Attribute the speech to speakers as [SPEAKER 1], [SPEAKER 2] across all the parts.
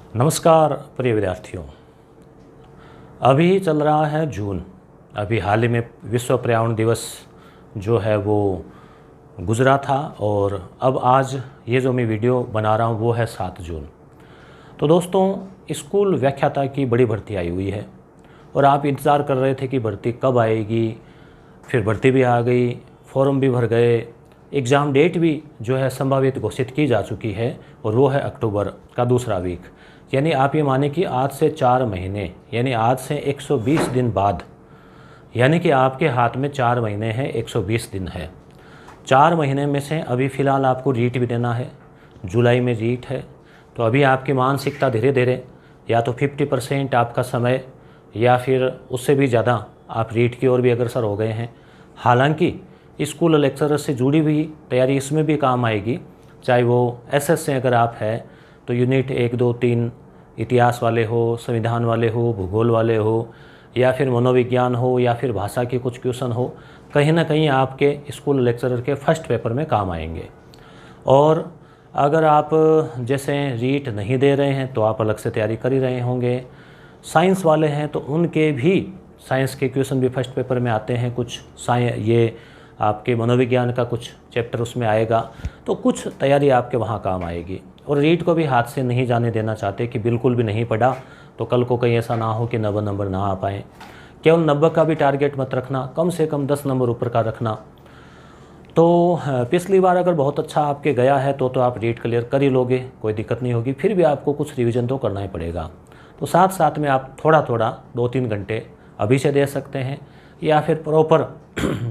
[SPEAKER 1] नमस्कार प्रिय विद्यार्थियों। अभी चल रहा है जून। अभी हाल ही में विश्व पर्यावरण दिवस जो है वो गुज़रा था और अब आज ये जो मैं वीडियो बना रहा हूँ वो है 7 जून। तो दोस्तों, स्कूल व्याख्याता की बड़ी भर्ती आई हुई है और आप इंतज़ार कर रहे थे कि भर्ती कब आएगी। फिर भर्ती भी आ गई, फॉर्म भी भर गए, एग्ज़ाम डेट भी जो है संभावित घोषित की जा चुकी है और वो है अक्टूबर का दूसरा वीक। यानी आप ये माने कि आज से 4 महीने यानी आज से 120 दिन बाद, यानी कि आपके हाथ में 4 महीने हैं, 120 दिन है। 4 महीने में से अभी फ़िलहाल आपको रीट भी देना है। जुलाई में रीट है, तो अभी आपकी मानसिकता धीरे धीरे या तो 50% आपका समय या फिर उससे भी ज़्यादा आप रीट की ओर भी अग्रसर हो गए हैं। हालांकि स्कूल लेक्चरर से जुड़ी हुई तैयारी इसमें भी काम आएगी, चाहे वो एसएस से अगर आप है तो यूनिट 1, 2, 3 इतिहास वाले हो, संविधान वाले हो, भूगोल वाले हो, या फिर मनोविज्ञान हो, या फिर भाषा के कुछ क्वेश्चन हो, कहीं ना कहीं आपके स्कूल लेक्चरर के फर्स्ट पेपर में काम आएंगे। और अगर आप जैसे रीट नहीं दे रहे हैं तो आप अलग से तैयारी कर ही रहे होंगे। साइंस वाले हैं तो उनके भी साइंस के क्वेश्चन भी फर्स्ट पेपर में आते हैं। कुछ ये आपके मनोविज्ञान का कुछ चैप्टर उसमें आएगा, तो कुछ तैयारी आपके वहाँ काम आएगी। और रीट को भी हाथ से नहीं जाने देना चाहते कि बिल्कुल भी नहीं पढ़ा तो कल को कहीं ऐसा ना हो कि 90 नंबर ना आ पाएँ। केवल 90 का भी टारगेट मत रखना, कम से कम 10 नंबर ऊपर का रखना। तो पिछली बार अगर बहुत अच्छा आपके गया है तो आप रीट क्लियर कर ही लोगे, कोई दिक्कत नहीं होगी। फिर भी आपको कुछ रिवीजन तो करना ही पड़ेगा। तो साथ साथ में आप थोड़ा थोड़ा 2-3 घंटे अभी से दे सकते हैं, या फिर प्रॉपर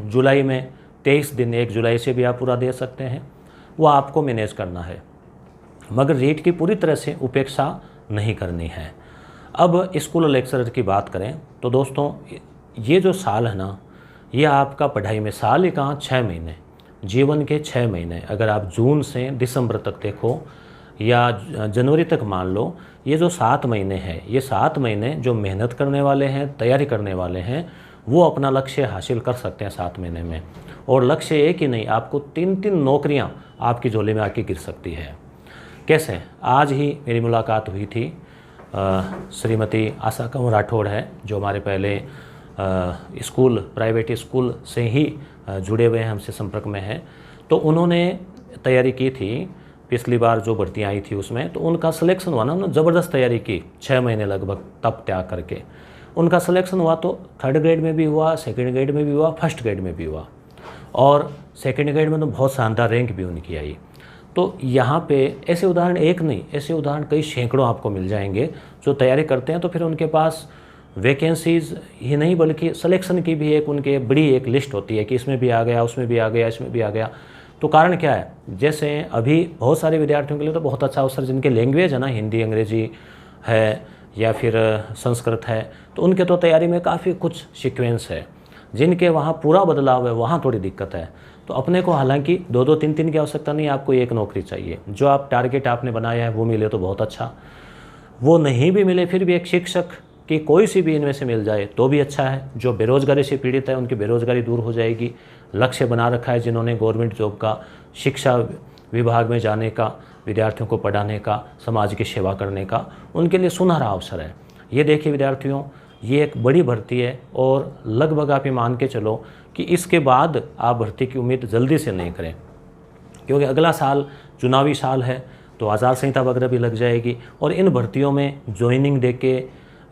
[SPEAKER 1] जुलाई में 23 दिन 1 जुलाई से भी आप पूरा दे सकते हैं। वो आपको मैनेज करना है, मगर रीट की पूरी तरह से उपेक्षा नहीं करनी है। अब स्कूल लेक्चरर की बात करें तो दोस्तों, ये जो साल है ना, ये आपका पढ़ाई में साल ही कहाँ 6 महीने, जीवन के 6 महीने। अगर आप जून से दिसंबर तक देखो या जनवरी तक मान लो, ये जो 7 महीने हैं, ये 7 महीने जो मेहनत करने वाले हैं, तैयारी करने वाले हैं, वो अपना लक्ष्य हासिल कर सकते हैं 7 महीने में। और लक्ष्य एक ही नहीं, आपको 3-3 नौकरियां आपकी झोली में आके गिर सकती है। कैसे? आज ही मेरी मुलाकात हुई थी श्रीमती आशा कंवर राठौड़ है, जो हमारे पहले स्कूल, प्राइवेट स्कूल से ही जुड़े हुए हैं, हमसे संपर्क में हैं। तो उन्होंने तैयारी की थी पिछली बार जो भर्तियाँ आई थी उसमें, तो उनका सिलेक्शन हुआ ना, उन्होंने ज़बरदस्त तैयारी की 6 महीने लगभग तप त्याग करके। उनका सिलेक्शन हुआ तो 3rd ग्रेड में भी हुआ, 2nd ग्रेड में भी हुआ, 1st ग्रेड में भी हुआ, और 2nd ग्रेड में तो बहुत शानदार रैंक भी उनकी आई। तो यहाँ पे ऐसे उदाहरण एक नहीं, ऐसे उदाहरण कई सैकड़ों आपको मिल जाएंगे जो तैयारी करते हैं तो फिर उनके पास वैकेंसीज़ ही नहीं बल्कि सिलेक्शन की भी एक उनके बड़ी एक लिस्ट होती है कि इसमें भी आ गया, उसमें भी आ गया, इसमें भी आ गया। तो कारण क्या है? जैसे अभी बहुत सारे विद्यार्थियों के लिए तो बहुत अच्छा अवसर, जिनके लैंग्वेज है ना, हिंदी, अंग्रेजी है या फिर संस्कृत है, तो उनके तो तैयारी में काफ़ी कुछ सीक्वेंस है। जिनके वहाँ पूरा बदलाव है, वहाँ थोड़ी दिक्कत है। तो अपने को हालांकि 2-2, 3-3 की आवश्यकता नहीं, आपको एक नौकरी चाहिए। जो आप टारगेट आपने बनाया है वो मिले तो बहुत अच्छा, वो नहीं भी मिले फिर भी एक शिक्षक की कोई सी भी इनमें से मिल जाए तो भी अच्छा है। जो बेरोज़गारी से पीड़ित है उनकी बेरोज़गारी दूर हो जाएगी। लक्ष्य बना रखा है जिन्होंने गवर्नमेंट जॉब का, शिक्षा विभाग में जाने का, विद्यार्थियों को पढ़ाने का, समाज की सेवा करने का, उनके लिए सुनहरा अवसर है। ये देखिए विद्यार्थियों, ये एक बड़ी भर्ती है और लगभग आप ये मान के चलो कि इसके बाद आप भर्ती की उम्मीद जल्दी से नहीं करें, क्योंकि अगला साल चुनावी साल है, तो आचार संहिता वगैरह भी लग जाएगी और इन भर्तियों में ज्वाइनिंग दे के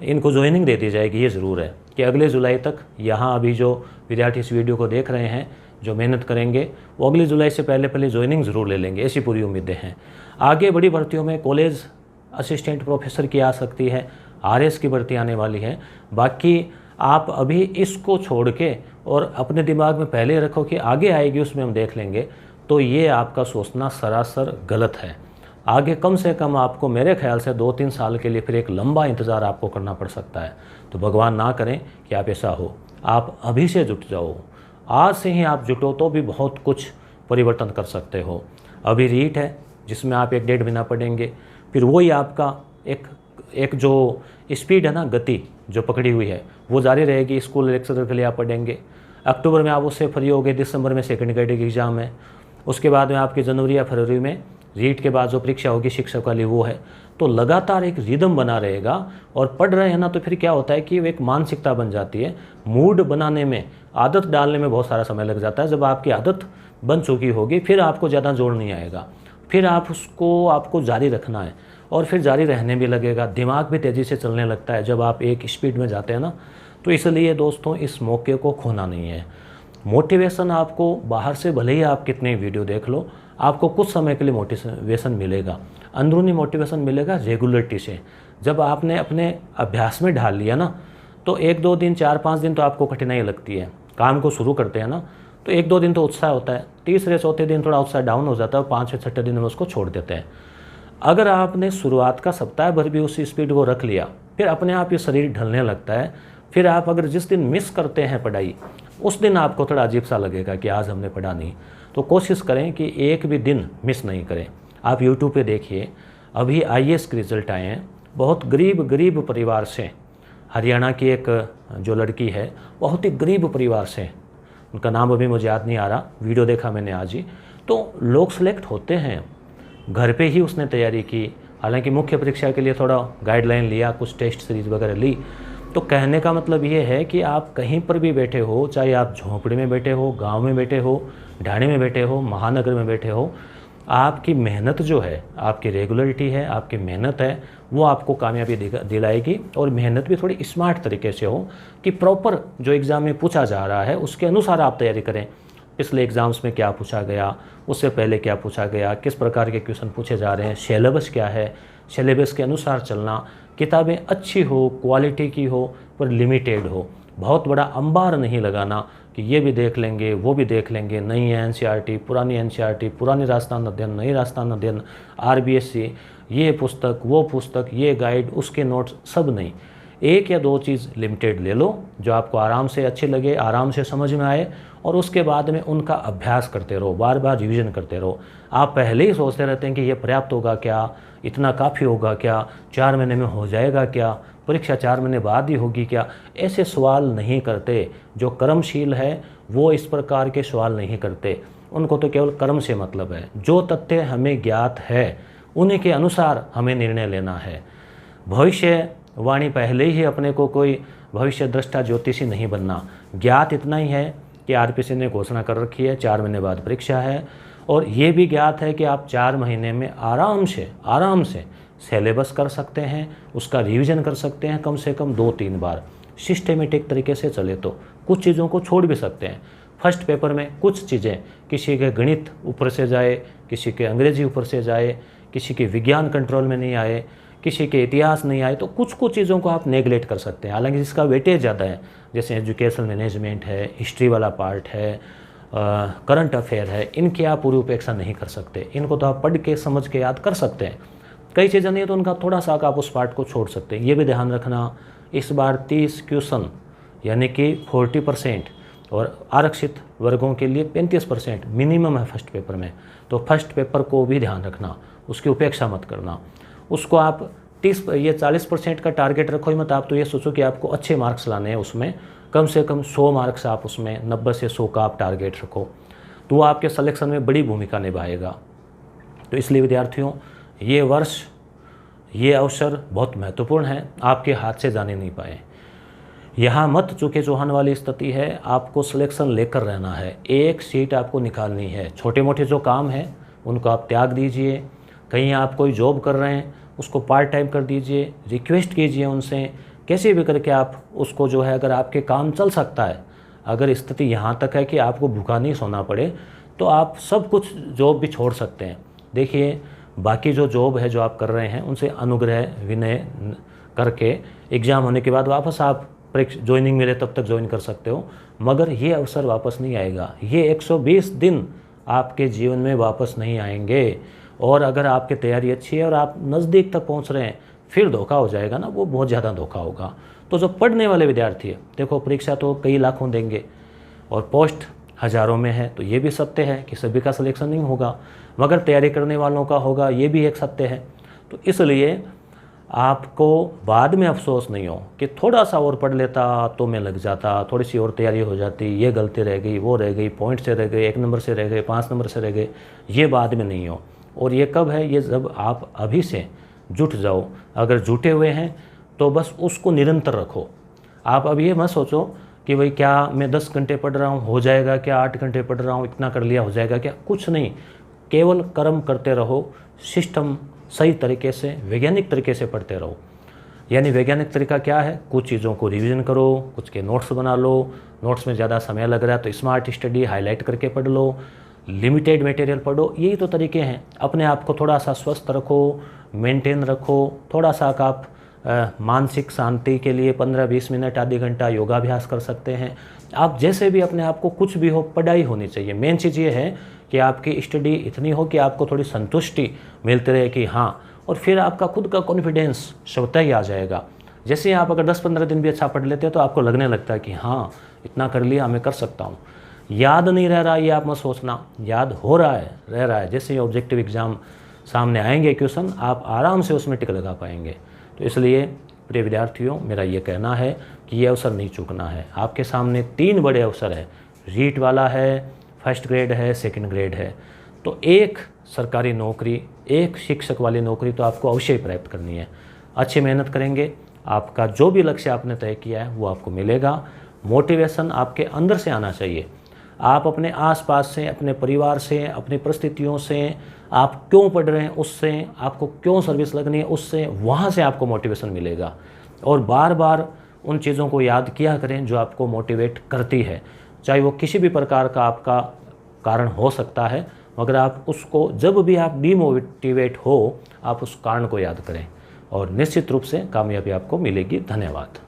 [SPEAKER 1] इनको ज्वाइनिंग दे दी जाएगी। ये ज़रूर है कि अगले जुलाई तक, यहाँ अभी जो विद्यार्थी इस वीडियो को देख रहे हैं, जो मेहनत करेंगे वो अगली जुलाई से पहले ज्वाइनिंग ज़रूर ले लेंगे, ऐसी पूरी उम्मीदें हैं। आगे बड़ी भर्तियों में कॉलेज असिस्टेंट प्रोफेसर की आ सकती है, आरएस की भर्ती आने वाली है। बाकी आप अभी इसको छोड़ के और अपने दिमाग में पहले रखो कि आगे आएगी उसमें हम देख लेंगे, तो ये आपका सोचना सरासर गलत है। आगे कम से कम आपको मेरे ख्याल से 2-3 साल के लिए फिर एक लंबा इंतज़ार आपको करना पड़ सकता है। तो भगवान ना करें कि आप ऐसा हो। आप अभी से जुट जाओ, आज से ही आप जुटो तो भी बहुत कुछ परिवर्तन कर सकते हो। अभी रीट है जिसमें आप 1-1.5 महीना पढ़ेंगे, फिर वही आपका एक जो स्पीड है ना, गति जो पकड़ी हुई है वो जारी रहेगी। स्कूल लेक्चरर के लिए आप पढ़ेंगे, अक्टूबर में आप उससे फ्री हो गए, दिसंबर में 2nd ग्रेड की एग्ज़ाम है, उसके बाद में आपकी जनवरी या फरवरी में रीट के बाद जो परीक्षा होगी शिक्षक वाली वो है, तो लगातार एक रिदम बना रहेगा। और पढ़ रहे हैं ना, तो फिर क्या होता है कि एक मानसिकता बन जाती है। मूड बनाने में, आदत डालने में बहुत सारा समय लग जाता है। जब आपकी आदत बन चुकी होगी फिर आपको ज़्यादा जोर नहीं आएगा, फिर आपको जारी रखना है और फिर जारी रहने भी लगेगा। दिमाग भी तेज़ी से चलने लगता है जब आप एक स्पीड में जाते हैं ना। तो इसलिए दोस्तों इस मौके को खोना नहीं है। मोटिवेशन आपको बाहर से भले ही आप कितनी वीडियो देख लो, आपको कुछ समय के लिए मोटिवेशन मिलेगा, अंदरूनी मोटिवेशन मिलेगा रेगुलरिटी से। जब आपने अपने अभ्यास में ढाल लिया ना, तो 1-2 दिन 4-5 दिन तो आपको कठिनाई लगती है। काम को शुरू करते हैं ना तो 1-2 दिन तो उत्साह होता है, तीसरे चौथे दिन थोड़ा उत्साह डाउन हो जाता है और 5वें-6ठे दिन में उसको छोड़ देते हैं। अगर आपने शुरुआत का सप्ताह भर भी उसी स्पीड को रख लिया, फिर अपने आप ये शरीर ढलने लगता है। फिर आप अगर जिस दिन मिस करते हैं पढ़ाई, उस दिन आपको थोड़ा अजीब सा लगेगा कि आज हमने पढ़ा नहीं। तो कोशिश करें कि एक भी दिन मिस नहीं करें। आप यूट्यूब पे देखिए, अभी IAS के रिज़ल्ट आए हैं। बहुत गरीब परिवार से, हरियाणा की एक जो लड़की है, बहुत ही गरीब परिवार से, उनका नाम अभी मुझे याद नहीं आ रहा, वीडियो देखा मैंने आज ही। तो लोग सेलेक्ट होते हैं, घर पे ही उसने तैयारी की। हालांकि मुख्य परीक्षा के लिए थोड़ा गाइडलाइन लिया, कुछ टेस्ट सीरीज वगैरह ली। तो कहने का मतलब ये है कि आप कहीं पर भी बैठे हो, चाहे आप झोंपड़ी में बैठे हो, गांव में बैठे हो, ढाणी में बैठे हो, महानगर में बैठे हो, आपकी मेहनत जो है, आपकी रेगुलरिटी है, आपकी मेहनत है, वो आपको कामयाबी दिलाएगी। और मेहनत भी थोड़ी स्मार्ट तरीके से हो कि प्रॉपर जो एग्ज़ाम में पूछा जा रहा है उसके अनुसार आप तैयारी करें। पिछले एग्ज़ाम्स में क्या पूछा गया, उससे पहले क्या पूछा गया, किस प्रकार के क्वेश्चन पूछे जा रहे हैं, सिलेबस क्या है, सिलेबस के अनुसार चलना। किताबें अच्छी हो, क्वालिटी की हो, पर लिमिटेड हो। बहुत बड़ा अंबार नहीं लगाना कि ये भी देख लेंगे, वो भी देख लेंगे, नई NCERT, पुरानी NCERT, पुरानी राजस्थान अध्ययन, नई राजस्थान अध्ययन, RBSC, ये पुस्तक, वो पुस्तक, ये गाइड, उसके नोट्स, सब नहीं। 1 या 2 चीज़ लिमिटेड ले लो जो आपको आराम से अच्छी लगे, आराम से समझ में आए, और उसके बाद में उनका अभ्यास करते रहो, बार बार रिवीजन करते रहो। आप पहले ही सोचते रहते हैं कि ये पर्याप्त होगा क्या, इतना काफ़ी होगा क्या, 4 महीने में हो जाएगा क्या, परीक्षा 4 महीने बाद ही होगी क्या। ऐसे सवाल नहीं करते। जो कर्मशील है वो इस प्रकार के सवाल नहीं करते। उनको तो केवल कर्म से मतलब है। जो तथ्य हमें ज्ञात है उन्हीं के अनुसार हमें निर्णय लेना है। भविष्यवाणी पहले ही अपने को कोई भविष्य दृष्टा ज्योतिषी नहीं बनना। ज्ञात इतना ही है कि RPC ने घोषणा कर रखी है 4 महीने बाद परीक्षा है, और ये भी ज्ञात है कि आप 4 महीने में आराम से सिलेबस कर सकते हैं, उसका रिवीजन कर सकते हैं कम से कम 2-3 बार। सिस्टेमेटिक तरीके से चले तो कुछ चीज़ों को छोड़ भी सकते हैं। फर्स्ट पेपर में कुछ चीज़ें, किसी के गणित ऊपर से जाए, किसी के अंग्रेजी ऊपर से जाए, किसी के विज्ञान कंट्रोल में नहीं आए, किसी के इतिहास नहीं आए, तो कुछ चीज़ों को आप नेगलेक्ट कर सकते हैं। हालांकि जिसका वेटेज ज़्यादा है, जैसे एजुकेशन मैनेजमेंट है, हिस्ट्री वाला पार्ट है, करंट अफेयर है, इनकी आप पूरी उपेक्षा नहीं कर सकते। इनको तो आप पढ़ के समझ के याद कर सकते हैं। कई चीज़ें नहीं तो उनका थोड़ा सा आप उस पार्ट को छोड़ सकते हैं। ये भी ध्यान रखना, इस बार 30 क्वेश्चन यानी कि 40%, और आरक्षित वर्गों के लिए 35% मिनिमम है फर्स्ट पेपर में। तो फर्स्ट पेपर को भी ध्यान रखना, उसकी उपेक्षा मत करना। उसको आप 40% का टारगेट रखो ही मत। आप तो ये सोचो कि आपको अच्छे मार्क्स लाने हैं, उसमें कम से कम 100 मार्क्स आप उसमें 90 से 100 का आप टारगेट रखो, तो वो आपके सिलेक्शन में बड़ी भूमिका निभाएगा। तो इसलिए विद्यार्थियों, ये वर्ष, ये अवसर बहुत महत्वपूर्ण है, आपके हाथ से जाने नहीं पाए। यहाँ मत चूके चौहान वाली स्थिति है, आपको सिलेक्शन लेकर रहना है। एक सीट आपको निकालनी है। छोटे मोटे जो काम हैं उनको आप त्याग दीजिए। कहीं आप कोई जॉब कर रहे हैं उसको पार्ट टाइम कर दीजिए, रिक्वेस्ट कीजिए उनसे, कैसे भी करके आप उसको जो है, अगर आपके काम चल सकता है, अगर स्थिति यहाँ तक है कि आपको भूखा नहीं सोना पड़े, तो आप सब कुछ जॉब भी छोड़ सकते हैं। देखिए, बाकी जो जॉब है जो आप कर रहे हैं उनसे अनुग्रह विनय करके एग्ज़ाम होने के बाद वापस आप ज्वाइनिंग मिले तब तक ज्वाइन कर सकते हो, मगर ये अवसर वापस नहीं आएगा। ये 120 दिन आपके जीवन में वापस नहीं आएंगे। और अगर आपकी तैयारी अच्छी है और आप नज़दीक तक पहुंच रहे हैं, फिर धोखा हो जाएगा ना, वो बहुत ज़्यादा धोखा होगा। तो जो पढ़ने वाले विद्यार्थी है, देखो परीक्षा तो कई लाखों देंगे और पोस्ट हज़ारों में है, तो ये भी सत्य है कि सभी का सिलेक्शन नहीं होगा, मगर तैयारी करने वालों का होगा, ये भी एक सत्य है। तो इसलिए आपको बाद में अफसोस नहीं हो कि थोड़ा सा और पढ़ लेता तो मैं लग जाता, थोड़ी सी और तैयारी हो जाती, ये गलती रह गई, वो रह गई, पॉइंट से रह गए, 1 नंबर से रह गए, 5 नंबर से रह गए, ये बाद में नहीं हो। और ये कब है, ये जब आप अभी से जुट जाओ। अगर जुटे हुए हैं तो बस उसको निरंतर रखो। आप अब ये मत सोचो कि भाई क्या मैं 10 घंटे पढ़ रहा हूँ हो जाएगा, क्या 8 घंटे पढ़ रहा हूँ इतना कर लिया हो जाएगा क्या, कुछ नहीं। केवल कर्म करते रहो, सिस्टम सही तरीके से वैज्ञानिक तरीके से पढ़ते रहो। यानी वैज्ञानिक तरीका क्या है, कुछ चीज़ों को रिवीजन करो, कुछ के नोट्स बना लो, नोट्स में ज़्यादा समय लग रहा है तो स्मार्ट स्टडी हाईलाइट करके पढ़ लो, लिमिटेड मटेरियल पढ़ो। यही तो तरीके हैं। अपने आप को थोड़ा सा स्वस्थ रखो, मेंटेन रखो, थोड़ा सा आप मानसिक शांति के लिए 15-20 मिनट आधे घंटा योगाभ्यास कर सकते हैं। आप जैसे भी अपने आप को, कुछ भी हो, पढ़ाई होनी चाहिए। मेन चीज़ ये है कि आपकी स्टडी इतनी हो कि आपको थोड़ी संतुष्टि मिलती रहे कि हाँ, और फिर आपका खुद का कॉन्फिडेंस स्वतः ही आ जाएगा। जैसे आप अगर 10-15 दिन भी अच्छा पढ़ लेते हैं तो आपको लगने लगता है कि हाँ इतना कर लिया, मैं कर सकता हूँ। याद नहीं रह रहा ये आप मत सोचना, याद हो रहा है, रह रहा है। जैसे ही ऑब्जेक्टिव एग्ज़ाम सामने आएंगे क्वेश्चन, आप आराम से उसमें टिक लगा पाएंगे। तो इसलिए प्रिय विद्यार्थियों, मेरा ये कहना है कि ये अवसर नहीं चूकना है। आपके सामने 3 बड़े अवसर है, रीट वाला है, फर्स्ट ग्रेड है, सेकंड ग्रेड है। तो एक सरकारी नौकरी, एक शिक्षक वाली नौकरी तो आपको अवश्य ही प्राप्त करनी है। अच्छी मेहनत करेंगे, आपका जो भी लक्ष्य आपने तय किया है वो आपको मिलेगा। मोटिवेशन आपके अंदर से आना चाहिए। आप अपने आसपास से, अपने परिवार से, अपनी परिस्थितियों से, आप क्यों पढ़ रहे हैं उससे, आपको क्यों सर्विस लगनी है उससे, वहाँ से आपको मोटिवेशन मिलेगा। और बार बार उन चीज़ों को याद किया करें जो आपको मोटिवेट करती है, चाहे वो किसी भी प्रकार का आपका कारण हो सकता है, मगर आप उसको, जब भी आप डीमोटिवेट हो, आप उस कारण को याद करें और निश्चित रूप से कामयाबी आपको मिलेगी। धन्यवाद।